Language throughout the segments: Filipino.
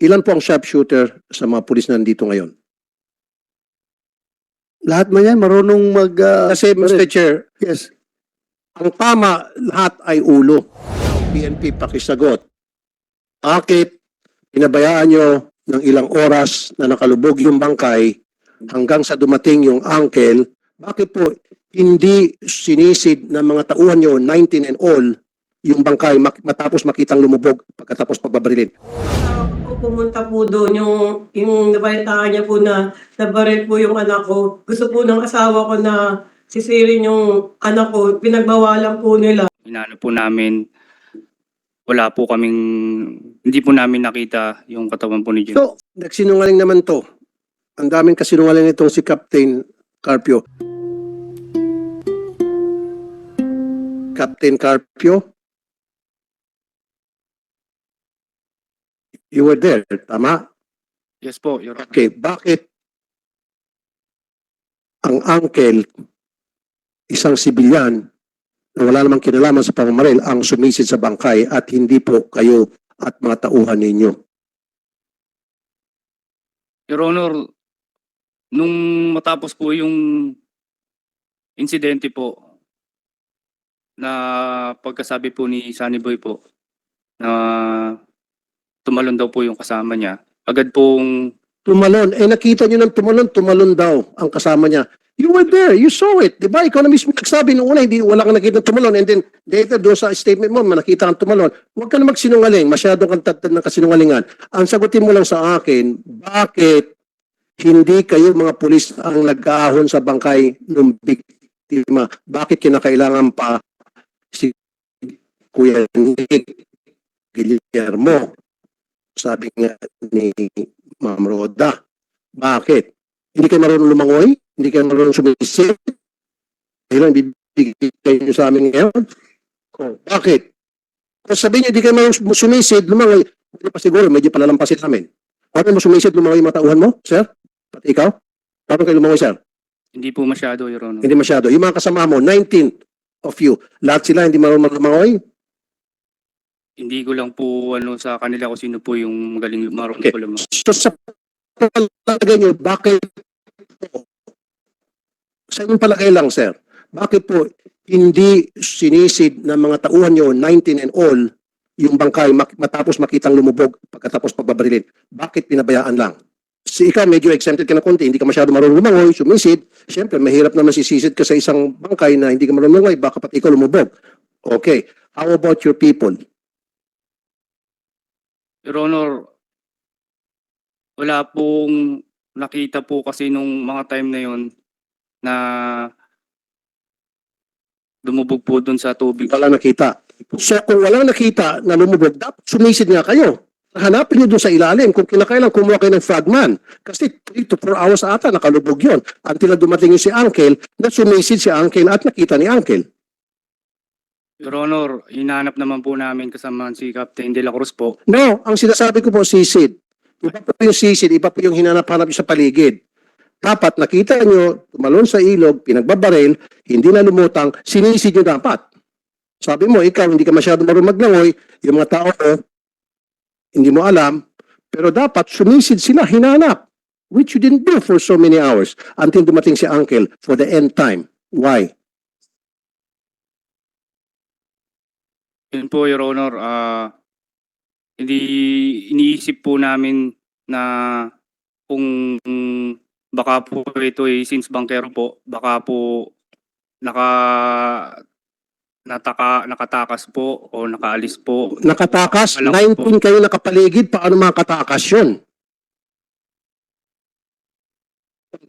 Ilan po ang sharpshooter sa mga pulis na nandito ngayon? Lahat man yan, marunong mag... Kasi Mr. Chair, yes. ang tama lahat ay ulo. PNP pakisagot. Bakit pinabayaan nyo ng ilang oras na nakalubog yung bangkay hanggang sa dumating yung uncle? Bakit po hindi sinisid ng mga tauhan nyo, 19 and all, yung bangkay matapos makitang lumubog pagkatapos pagbabarilin? Pumunta po doon yung nabalitaan niya po na nabaril po yung anak ko. Gusto po ng asawa ko na sisirin yung anak ko. Pinagbawalan po nila. Inaano po namin, wala po kaming, hindi po namin nakita yung katawan po ni Jun. So, nagsinungaling naman to. Ang daming kasinungaling itong si Captain Carpio. Captain Carpio? You were there, tama? Yes po, Your Honor. Okay, bakit ang uncle, isang sibilyan na wala namang kinalaman sa pamamaril, ang sumisid sa bangkay at hindi po kayo at mga tauhan ninyo? Your Honor, nung matapos po yung insidente po, na pagkasabi po ni Sunny Boy po, na tumalon daw po yung kasama niya, agad pong Tumalon. Eh nakita nyo ng tumalon daw ang kasama niya. You were there, you saw it. Diba? Ikaw na mismo nagsabi nung una, hindi, wala kang nakita tumalon. And then later doon sa statement mo, nakita kang tumalon. Huwag ka na magsinungaling. Masyado kang tatad ng kasinungalingan. Ang sagutin mo lang sa akin, bakit hindi kayo mga pulis ang nag-aahon sa bangkay ng biktima? Bakit kinakailangan pa si Kuya Nick Guillermo? Sabi nga ni Ma'am Roda, bakit? Hindi kayo marunong lumangoy? Hindi kayo marunong sumisid? Kailan bibigay nyo sa amin ngayon? Oh, bakit? Kung sabihin nyo, hindi kayo marunong sumisid, lumangoy, hindi pa siguro, medyo palalampasin namin. Paano mo sumisid, lumangoy yung matauhan mo, sir? Pati ikaw? Paano kayo lumangoy, sir? hindi po masyado, Your Honor. Hindi masyado. Yung mga kasama mo, 19 of you, lahat sila hindi marunong lumangoy? Hindi ko lang po ano sa kanila kung sino po yung magaling marunong Okay. po lang. So sa palagay nyo, bakit sa inyong palagay lang, sir, bakit po hindi sinisid ng mga tauhan nyo, 19 and all, yung bangkay matapos makitang lumubog pagkatapos pagbabarilin? Bakit pinabayaan lang? Si ikaw medyo exempted ka na konti, hindi ka masyado marunong lumangoy, sumisid. Siyempre, mahirap naman sisisid ka sa isang bangkay na hindi ka marunong lumangoy, baka pati ikaw lumubog. Okay. How about your people? Your Honor, wala pong nakita po kasi nung mga time na yon na lumubog po dun sa tubig. Wala nakita. So kung walang nakita na lumubog, dapat sumisid nga kayo. Hanapin nyo doon sa ilalim. Kung kinakailan, kumuha kayo ng fragman. Kasi 3 to 4 hours ata nakalubog yon. Until na dumating yung si Uncle, na sumisid si Uncle at nakita ni Uncle. Your Honor, hinahanap naman po namin kasama si Captain De La Cruz po. No, ang sinasabi ko po, sisid. Iba po yung sisid, iba po yung hinanap-hanap sa paligid. Dapat nakita nyo, tumalon sa ilog, pinagbabaril, hindi na lumutang, sinisid nyo dapat. Sabi mo, ikaw hindi ka masyado marunong maglangoy, yung mga tao hindi mo alam, pero dapat sumisid sila, hinanap. Which you didn't do for so many hours until dumating si Uncle for the end time. Why? Yun po, Your Honor, hindi iniisip po namin na kung baka po ito since bankero po, baka po nakatakas po o nakaalis po. Nakatakas, Alam ko 19 kayo nakapaligid, paano makatakas yun?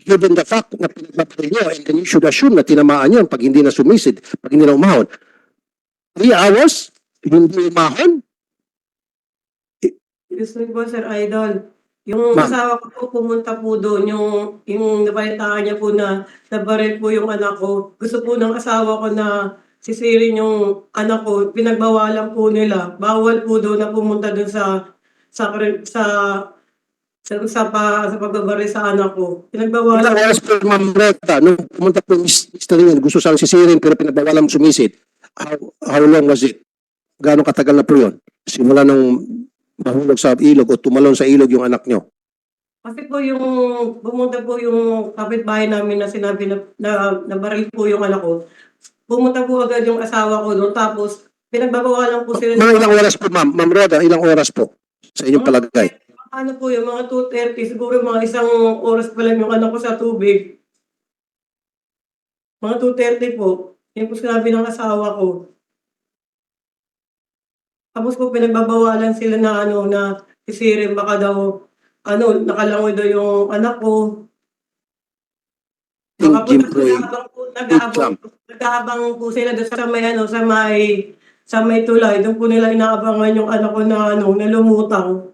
Given the fact na pinagbabaril nyo, and then you should assume na tinamaan yun pag hindi na sumisid, pag hindi na umahon. 3 hours? Hindi umahon? Gusto po, Sir Idol. Yung Ma'am. asawa ko po pumunta po doon, yung nabalitaan niya po na nabaril po yung anak ko. Gusto po ng asawa ko na sisirin yung anak ko. Pinagbawalan po nila. Bawal po doon na pumunta doon sa pagbabaril sa anak ko. Ilang Pinagbawalan. oras po, Ma'am Reta, nung pumunta po yung mister niya, gusto siyang sisirin pero pinagbawalang sumisid. How long was it? Gaano katagal na po yun? Simula nung mahulog sa ilog o tumalon sa ilog yung anak nyo? Kasi po yung pumunta po yung kapitbahay namin na sinabi na nabaril po yung anak ko. Pumunta po agad yung asawa ko doon, tapos pinagbabawalan po sila Mga ilang oras po, ma'am? Ma'am Roda, ilang oras po sa inyong palagay? Ano po yung mga 2:30, siguro mga isang oras pa lang yung anak ko sa tubig. Mga 2:30 po. Yun po sinabi ng asawa ko. Tapos po pinagbabawalan sila na na sisirin baka daw nakalangoy daw yung anak ko. Baka po Jim Boy, naghahabang po sila doon sa may tulay. Doon po nila inaabangan yung anak ko na na lumutang.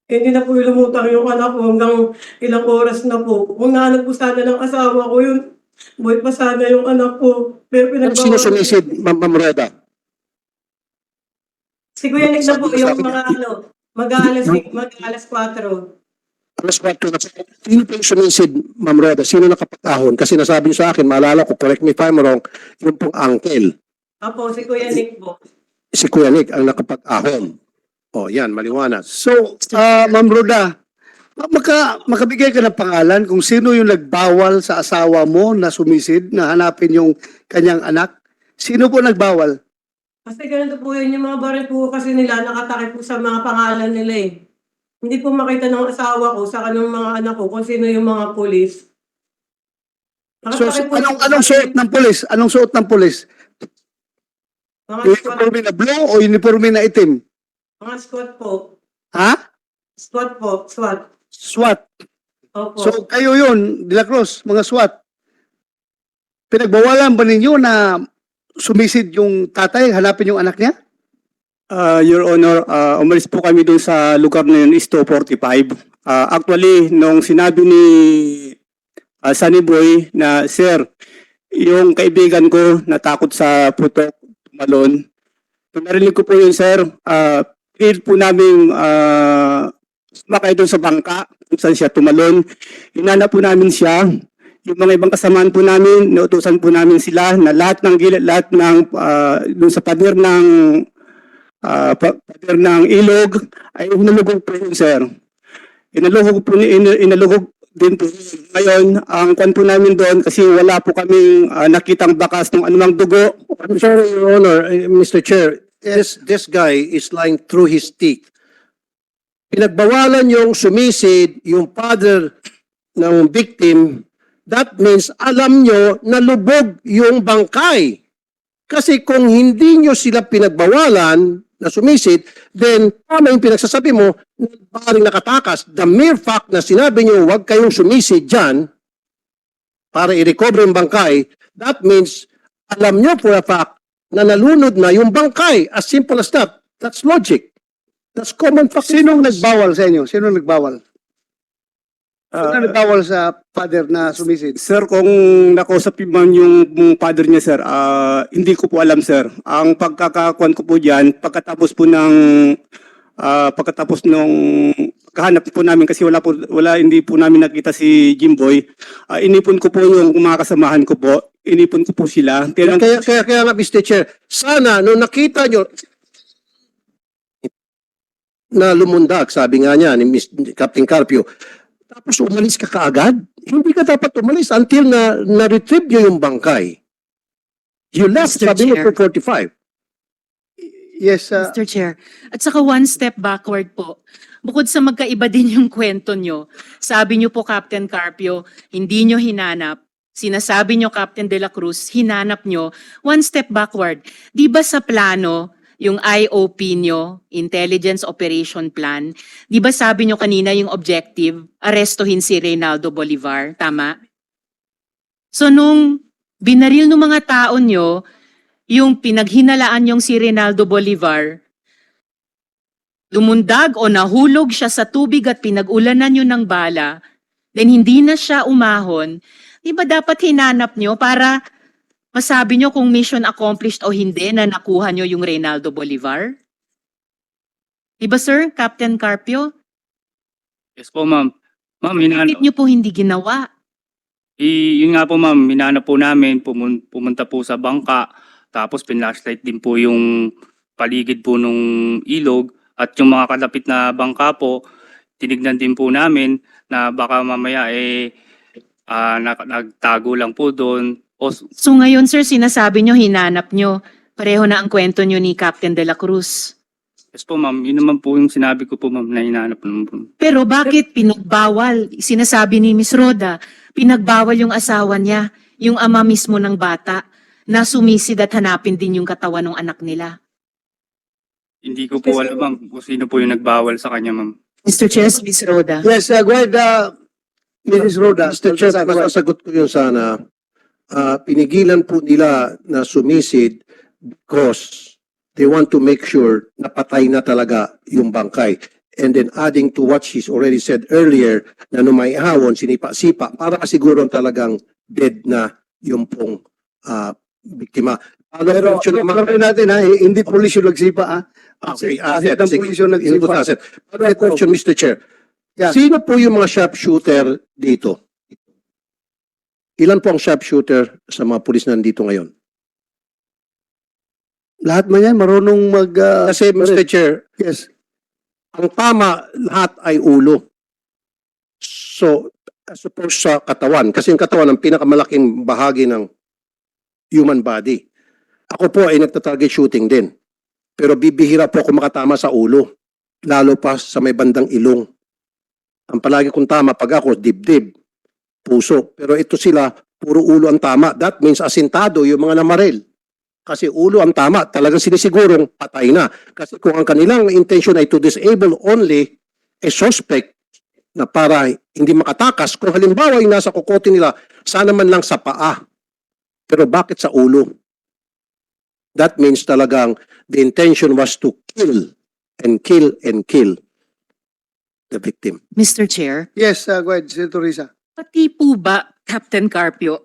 Hindi na po lumutang yung anak ko hanggang ilang oras na po. Kung nahanap po sana ng asawa ko yun, buhay pa sana yung anak ko. Pero Sino sumisid, Ma'am Roda? Si Kuya Nick na po yung mga mag-alas 4. Alas 4 na. Sino po yung sumisid, Ma'am Roda? Sino nakapag-ahon? Kasi nasabi niyo sa akin, maalala ko, correct me if I'm wrong, yung pong uncle. Apo, si Kuya Nick po. Si Kuya Nick ang nakapag-ahon. O, yan, maliwanag. So, Ma'am Roda, makabigay ka ng pangalan kung sino yung nagbawal sa asawa mo na sumisid, na hanapin yung kanyang anak? Sino po nagbawal? Kasi ganito po yun, yung mga baril po kasi nila, nakatakip po sa mga pangalan nila eh. Hindi po makita ng asawa ko sa kanong mga anak ko kung sino yung mga pulis. So, Nakatakip po anong suot ng pulis? Anong suot ng pulis? Mga squad, Uniforme na blue o uniforme na itim? mga squad po. Ha? Squad po, SWAT. SWAT. Opo. So, kayo yun, De La Cruz, mga SWAT. Pinagbawalan ba ninyo na sumisid yung tatay, hanapin yung anak niya? Your Honor, umalis po kami doon sa lugar na yun, is 245. Actually, nung sinabi ni Sunny Boy na, Sir, yung kaibigan ko natakot sa putok, tumalon. Narinig ko po yun, Sir. Feel po namin sumakay doon sa bangka kung saan siya tumalon. Hinanap po namin siya. Yung mga ibang kasamaan po namin, nautusan po namin sila na lahat ng gilid, lahat ng doon sa pader ng ilog ay inalugog po yun, sir. Inalugog din po. Ngayon, ang kwan po namin doon kasi wala po kaming nakitang bakas ng anumang dugo. I'm sorry, Your Honor, Mr. Chair, this guy is lying through his teeth. Pinagbawalan yung sumisid, yung father ng victim, that means alam nyo na lubog yung bangkay. Kasi kung hindi nyo sila pinagbawalan na sumisid, then tama yung pinagsasabi mo, maaaring nakatakas. The mere fact na sinabi nyo huwag kayong sumisid dyan para i-recover yung bangkay, that means alam nyo for a fact na nalunod na yung bangkay. As simple as that. That's logic. That's common fact. Sinong nagbawal sa inyo? Sinong nagbawal? Sinong nagbawal sa father na sumisid? Sir, kung nakausap man yung father niya, sir, hindi ko po alam, sir. Ang pagkakakuan ko po dyan, pagkatapos nung kahanap po namin kasi hindi po namin nakita si Jimboy, inipon ko po yung mga kasamahan ko po, inipon ko po sila. Kaya nga, Mr. Chair, sana nung nakita nyo na lumundag, sabi nga niya ni Captain Carpio, tapos umalis ka kaagad, hindi ka dapat umalis until na-retrieve nyo yung bangkay. You left, Mr. sabi mo, Chair. 4:45. Yes, Mr. Chair. At saka one step backward po. Bukod sa magkaiba din yung kwento nyo, sabi nyo po, Captain Carpio, hindi nyo hinanap. Sinasabi nyo, Captain De La Cruz, hinanap nyo. One step backward. Di ba sa plano, yung IOP nyo, Intelligence Operation Plan, di ba sabi nyo kanina yung objective, arestuhin si Reynaldo Bolivar, tama? So nung binaril ng mga tao nyo, yung pinaghinalaan yung si Reynaldo Bolivar, lumundag o nahulog siya sa tubig at pinag-ulanan nyo ng bala, then hindi na siya umahon, di ba dapat hinanap nyo para masabi nyo kung mission accomplished o hindi na nakuha nyo yung Reynaldo Bolivar? Di ba sir, Captain Carpio? Yes po, ma'am. Ma'am, Bakit nyo po hindi ginawa? yun nga po, ma'am, hinanap po namin, pumunta po sa bangka, tapos pinlashlight din po yung paligid po nung ilog At yung mga kalapit na bangka po, tinignan din po namin na baka mamaya nagtago lang po doon. So ngayon sir, sinasabi nyo, hinanap nyo. Pareho na ang kwento nyo ni Captain De La Cruz. Yes po ma'am, yun naman po yung sinabi ko po ma'am na hinahanap naman po. Pero bakit pinagbawal? Sinasabi ni Miss Roda, pinagbawal yung asawa niya, yung ama mismo ng bata, na sumisid at hanapin din yung katawan ng anak nila. Hindi ko po alam ma'am kung sino po yung nagbawal sa kanya ma'am. Mr. Chair, Miss Roda. Yes, go ahead, Mrs. Roda. Mr. Chair, masasagot ko yun sana. Pinigilan po nila na sumisid because they want to make sure na patay na talaga yung bangkay. And then adding to what she's already said earlier, na nung may ahawon, sinipa-sipa, para siguro talagang dead na yung pong biktima. Pero clarification natin ha, hindi pulis yung nagsipa ha. Okay, Kahit ang pulis yung nagsipa. question, Mr. Chair. Yeah. Sino po yung mga sharpshooter dito? Ilan po ang sharpshooter sa mga pulis na nandito ngayon? Lahat man yan, marunong mag... Kasi, Mr. Chair, yes. ang tama lahat ay ulo. So, as opposed sa katawan. Kasi yung katawan ang pinakamalaking bahagi ng human body. Ako po ay nagta-target shooting din. Pero bibihira po ako makatama sa ulo. Lalo pa sa may bandang ilong. Ang palagi kong tama pag ako, dibdib, puso. Pero ito sila, puro ulo ang tama. That means asintado yung mga namaril. Kasi ulo ang tama, talagang sinisigurong patay na. Kasi kung ang kanilang intention ay to disable only a suspect na para hindi makatakas, kung halimbawa ay nasa kokote nila, sana man lang sa paa. Pero bakit sa ulo? That means talagang the intention was to kill and kill and kill the victim. Mr. Chair, Yes, go ahead, Senator Risa. pati po ba, Captain Carpio,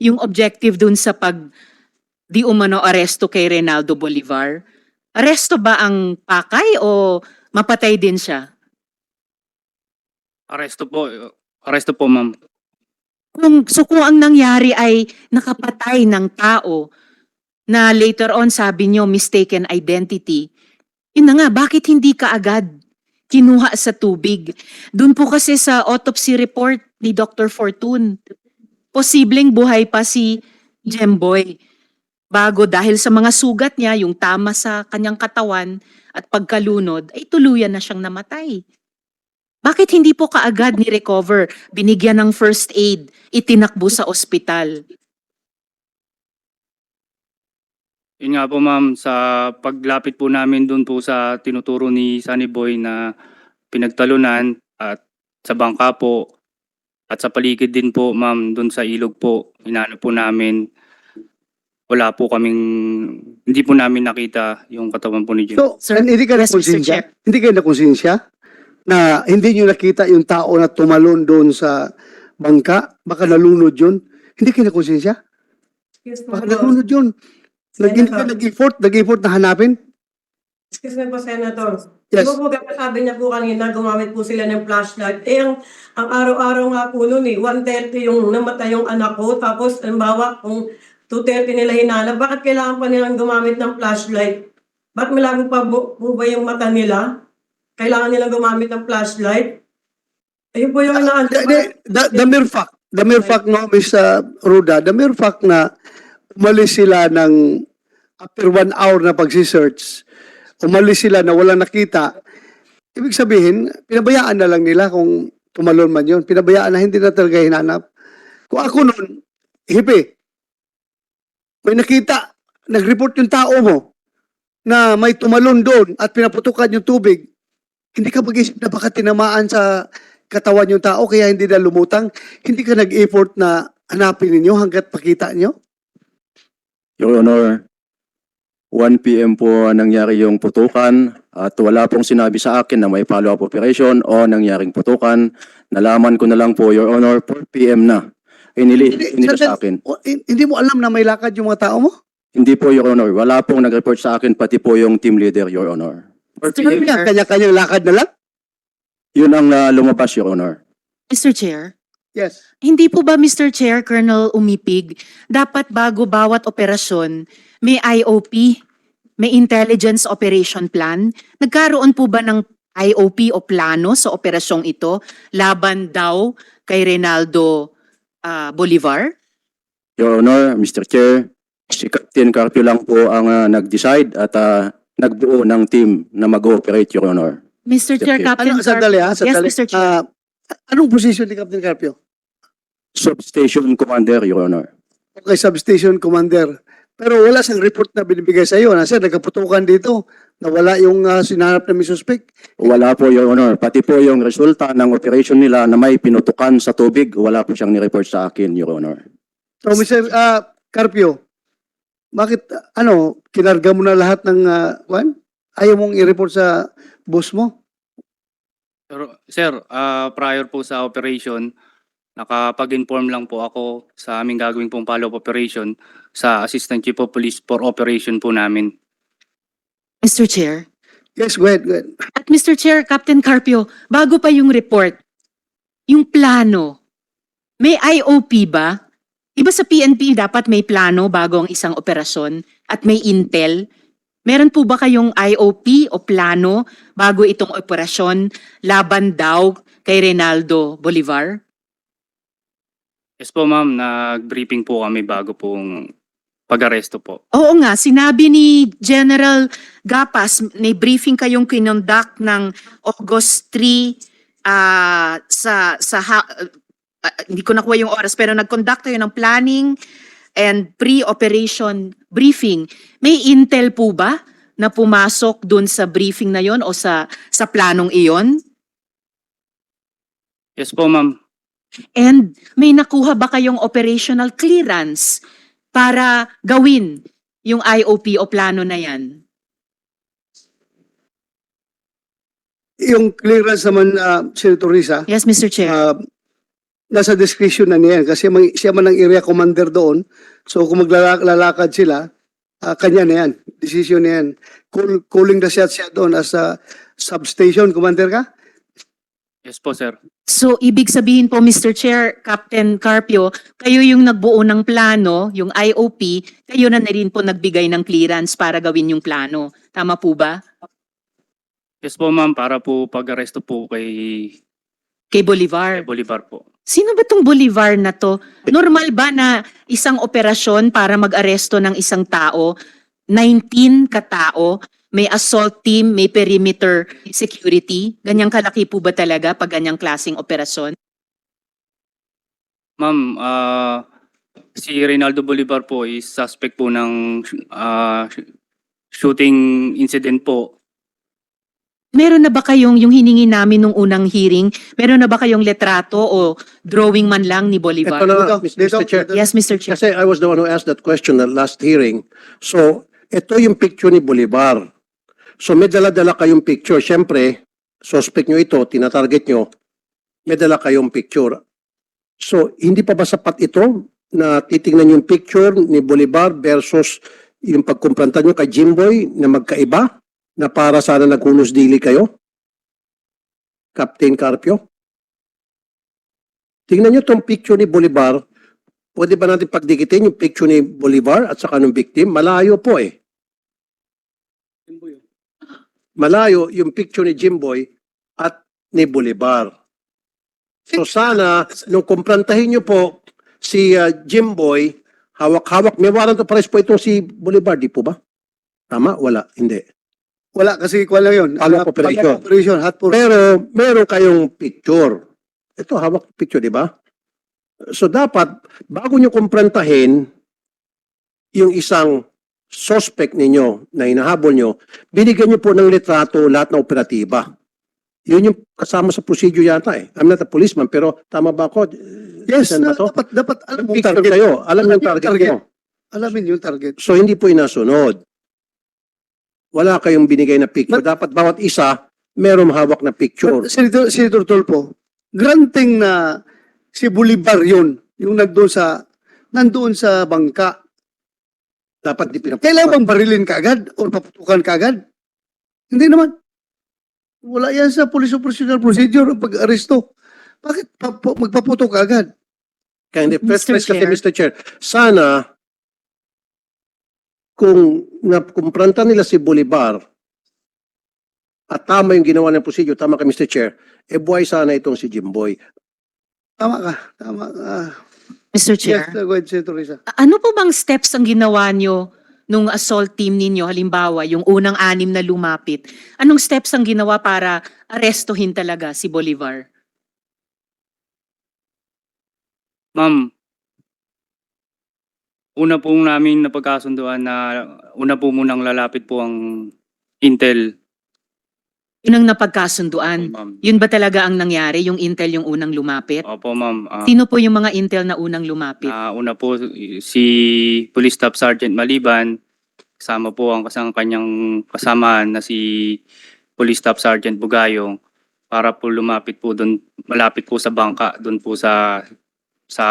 yung objective dun sa di umano aresto kay Reynaldo Bolivar, aresto ba ang pakay o mapatay din siya? Aresto po ma'am. Kung ang nangyari ay nakapatay ng tao na later on sabi nyo mistaken identity, yun na nga, bakit hindi ka agad kinuha sa tubig? Doon po kasi sa autopsy report ni Dr. Fortune, posibleng buhay pa si Jemboy. Bago dahil sa mga sugat niya, yung tama sa kanyang katawan at pagkalunod, ay tuluyan na siyang namatay. Bakit hindi po kaagad ni-recover, binigyan ng first aid, itinakbo sa ospital? Yun nga po ma'am, sa paglapit po namin doon po sa tinuturo ni Sunny Boy na pinagtalunan at sa bangka po at sa paligid din po ma'am, doon sa ilog po, inano po namin, hindi po namin nakita yung katawan po ni Jim. So, Sir, hindi ka yes, Mr. nakonsensya? Chair. Hindi kayo nakonsensya na hindi nyo nakita yung tao na tumalon doon sa bangka? Baka nalunod yun? Hindi kayo nakonsensya? Excuse me Baka po. nalunod yun. Nag-effort na hanapin? Excuse me po, Senator. Yes. Di ba po sabi niya po kanina, gumamit po sila ng flashlight. Ang araw-araw nga po noon 1:30 yung namatay yung anak ko. Tapos, halimbawa, kung 2:30 nila hinanap, bakit kailangan pa nilang gumamit ng flashlight? Bakit malabo pa po ba yung mata nila? Kailangan nilang gumamit ng flashlight? Ayun po yung The mere fact, no, Ms. Ruda, the mere fact na umalis sila ng after 1 hour na pagsisearch, umalis sila na walang nakita, ibig sabihin, pinabayaan na lang nila kung tumalon man yun. Pinabayaan na hindi na talaga hinanap. Kung ako nun, hipi, may nakita, nag-report yung tao mo na may tumalon doon at pinaputukan yung tubig, hindi ka mag-isip na baka tinamaan sa katawan yung tao kaya hindi na lumutang, hindi ka nag-effort na hanapin ninyo hanggat pakita nyo? Your Honor, 1 PM po nangyari yung putukan at wala pong sinabi sa akin na may follow-up operation o nangyaring putukan. Nalaman ko na lang po, Your Honor, 4 PM na. Inili sa akin. Hindi mo alam na may lakad yung mga tao mo? Hindi po, Your Honor. Wala pong nag-report sa akin, pati po yung team leader, Your Honor. 4 Ano PM, yan? Kanya-kanyang lakad na lang? yun ang lumabas, Your Honor. Mr. Chair, Yes. hindi po ba Mr. Chair, Colonel Umipig, dapat bago bawat operasyon, may IOP may intelligence operation plan. Nagkaroon po ba ng IOP o plano sa operasyong ito laban daw kay Reynaldo Bolivar? Your Honor, Mr. Chair, si Captain Carpio lang po ang nag-decide at nagbuo ng team na mag-ooperate, Your Honor. Mr. Chair, Okay. Captain Sandali ha, Yes, sandali. Mr. Chair. Anong posisyon ni Captain Carpio? Substation Commander, Your Honor. Okay, substation commander. Pero wala siyang report na binibigay sa iyo na sir, nagkaputukan dito na wala yung sinanap na may suspect. Wala po, Your Honor. Pati po yung resulta ng operation nila na may pinutukan sa tubig, wala po siyang ni-report sa akin, Your Honor. So Mr. Carpio, bakit kinarga mo na lahat ng ayaw mong i-report sa boss mo? Sir, prior po sa operation, nakapag-inform lang po ako sa aming gagawin pong follow-up operation sa Assistant Chief of Police for operation po namin. Mr. Chair. Yes, go ahead, go ahead. At Mr. Chair, Captain Carpio, bago pa yung report, yung plano, may IOP ba? Iba sa PNP dapat may plano bago ang isang operasyon at may intel. Meron po ba kayong IOP o plano bago itong operasyon laban daw kay Reynaldo Bolivar? Yes po ma'am, nag-briefing po kami bago pong pag-aresto po. Oo nga, sinabi ni General Gapas, may briefing kayong kinonduct ng August 3 hindi ko nakuha yung oras, pero nag-conduct kayo ng planning and pre-operation briefing. May intel po ba na pumasok dun sa briefing na yon o sa planong iyon? Yes po ma'am. And may nakuha ba kayong operational clearance para gawin yung IOP o plano na yan? Yung clearance naman, Senator Risa, Yes, Mr. Chair. nasa discretion na niya kasi siya man ang area commander doon. So kung maglalakad sila, kanya na yan. Decision na yan. Calling the shots siya doon as a substation commander ka? Yes po sir. So, ibig sabihin po, Mr. Chair, Captain Carpio, kayo yung nagbuo ng plano, yung IOP, kayo na rin po nagbigay ng clearance para gawin yung plano. Tama po ba? Yes po ma'am, para po pag-aresto po kay Kay Bolivar. Bolivar po. Sino ba tong Bolivar na to? Normal ba na isang operasyon para mag-aresto ng isang tao, 19 katao, may assault team, may perimeter security? Ganyang kalaki po ba talaga pag ganyang klaseng operasyon? Ma'am, si Reynaldo Bolivar po is suspect po ng shooting incident po. Meron na ba kayong, yung hiningi namin nung unang hearing, meron na ba kayong letrato o drawing man lang ni Bolivar? Ito na nga, Dito, Mr. Chair. dito. Yes, Mr. Chair. Kasi I was the one who asked that question at last hearing. So, ito yung picture ni Bolivar. So, may dala-dala kayong picture. Siyempre, suspect nyo ito, tinatarget nyo, may dala kayong picture. So, hindi pa ba sapat ito na titingnan yung picture ni Bolivar versus yung pagkumpranta nyo kay Jimboy na magkaiba? Na para sana naghunos dili kayo? Captain Carpio? Tingnan nyo itong picture ni Bolivar. Pwede ba natin pagdikitin yung picture ni Bolivar at saka ng victim? Malayo po eh. Malayo yung picture ni Jimboy at ni Bolivar. So sana, nung kumprantahin nyo po si Jimboy, hawak-hawak, may warrant of arrest po itong si Bolivar, di po ba? Tama? Wala. Hindi. Wala kasi kuha lang yun. Follow-up operation. Operation, hot for... Pero meron kayong picture. Ito, hawak picture, di ba? So dapat, bago nyo kumprantahin yung isang suspect ninyo na hinahabol nyo, binigyan nyo po ng litrato lahat ng operatiba. Yun yung kasama sa procedure yata eh. I'm not a policeman, pero tama ba ako? Yes, Saan ba to? dapat alam mo Picture kayo. Alam yung target nyo. Alamin yung target. So hindi po inasunod. Wala kayong binigay na picture. Dapat bawat isa, meron hawak na picture. Senator Tolpo, granting na si Bolivar yun, yung nandoon sa bangka. Dapat di Kailangan bang barilin ka agad o paputukan ka agad? Hindi naman. Wala yan sa police operational procedure ang pag-aresto. Bakit magpaputok ka agad? Kaya hindi, first Mr. place kasi Chair. Mr. Chair, sana kung nakumpranta nila si Bolivar at tama yung ginawa ng procedure, tama ka Mr. Chair, buhay sana itong si Jimboy. Tama ka. Tama ka. Mr. Yes, Chair, go ahead, Senator Risa. ano po bang steps ang ginawa nyo nung assault team ninyo? Halimbawa, yung unang 6 na lumapit. Anong steps ang ginawa para arestuhin talaga si Bolivar? Ma'am, una po namin napagkasunduan na una po munang lalapit po ang Intel. Yun ang napagkasunduan. Ma'am. Yun ba talaga ang nangyari? Yung Intel yung unang lumapit? Opo, ma'am. Sino po yung mga Intel na unang lumapit? Una po si Police Staff Sergeant Maliban, kasama po ang kanyang kasamahan na si Police Staff Sergeant Bugayong para po lumapit po doon, malapit po sa bangka, doon po sa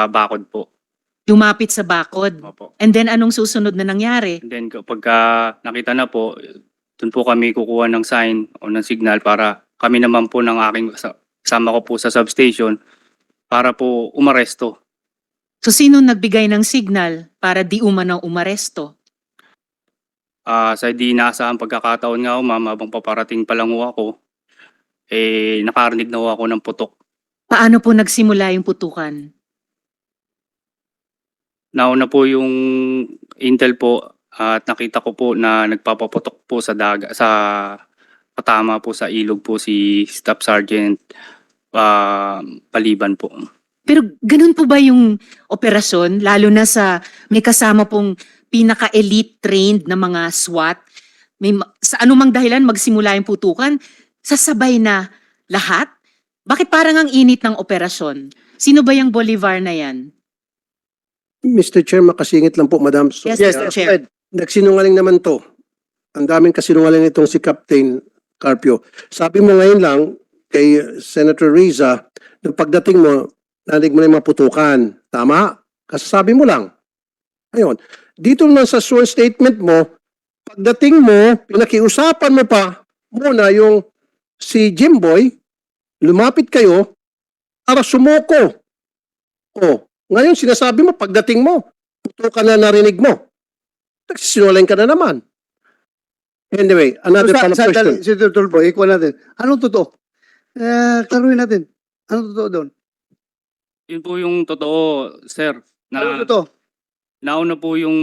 bakod po. Lumapit sa bakod. Opo. And then anong susunod na nangyari? And then kapag nakita na po, doon po kami kukuha ng sign o ng signal para kami naman po ng aking kasama ko po sa substation para po umaresto. So sino nagbigay ng signal para di umano umaresto? Sa di inaasahang pagkakataon nga ho, ma'am, habang paparating pa lang ho ako, nakarinig na ho ako ng putok. Paano po nagsimula yung putukan? Nauna po yung intel po at nakita ko po na nagpapaputok po sa patama po sa ilog po si Staff Sergeant Paliban po. Pero ganun po ba yung operasyon? Lalo na sa may kasama pong pinaka-elite trained na mga SWAT? Sa anumang dahilan magsimula yung putukan, sasabay na lahat? Bakit parang ang init ng operasyon? Sino ba yung Bolivar na yan? Mr. Chair, makasingit lang po, Madam. So, Yes, Mr. Chair. Nagsinungaling naman to. Ang daming kasinungaling itong si Captain Carpio. Sabi mo ngayon lang kay Senator Riza, nung pagdating mo, narinig mo na yung mga putukan. Tama? Kasasabi mo lang. Ayun. Dito naman sa sworn statement mo, pagdating mo, pinakiusapan mo pa muna yung si Jimboy, lumapit kayo para sumuko. O, ngayon sinasabi mo, pagdating mo, putukan na narinig mo. Nagsisinungaling ka na naman. Anyway, another follow-up question. Senator Tulfo, ikuha natin. Anong totoo? Klaruhin natin. Anong totoo doon? Yun po yung totoo, sir. Anong totoo? Nauna po yung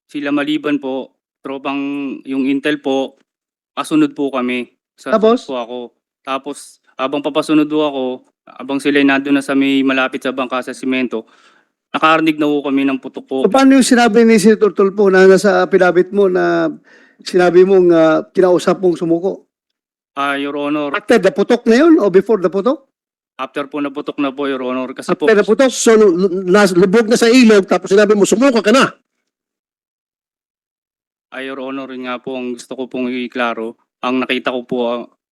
sila Maliban po, tropang yung intel po, kasunod po kami. Tapos? Po ako. Tapos, habang papasunod po ako, habang sila nandun na sa may malapit sa bangka sa simento, nakarinig na po kami ng putok po. So, paano yung sinabi ni Senator Tulfo na nasa pinabit mo na sinabi mong kinausap mong sumuko? Your Honor, After the putok na yun o before the putok? after po naputok na po, Your Honor, kasi po, After the putok? So, lubog na sa ilog, tapos sinabi mo, sumuko ka na. Your Honor, yun nga po ang gusto ko pong iklaro. Ang nakita ko po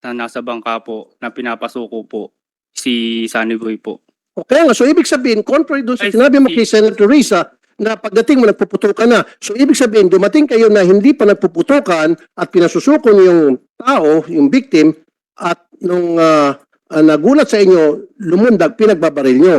na nasa bangka po, na pinapasuko po, si Sunny Boy po. Okay nga, so ibig sabihin, contrary doon sa sinabi mo kay Senator Risa, na pagdating mo nagpuputukan na. So ibig sabihin, dumating kayo na hindi pa nagpuputukan at pinasusuko niyo yung tao, yung victim, at nung nagulat sa inyo, lumundag, pinagbabaril nyo.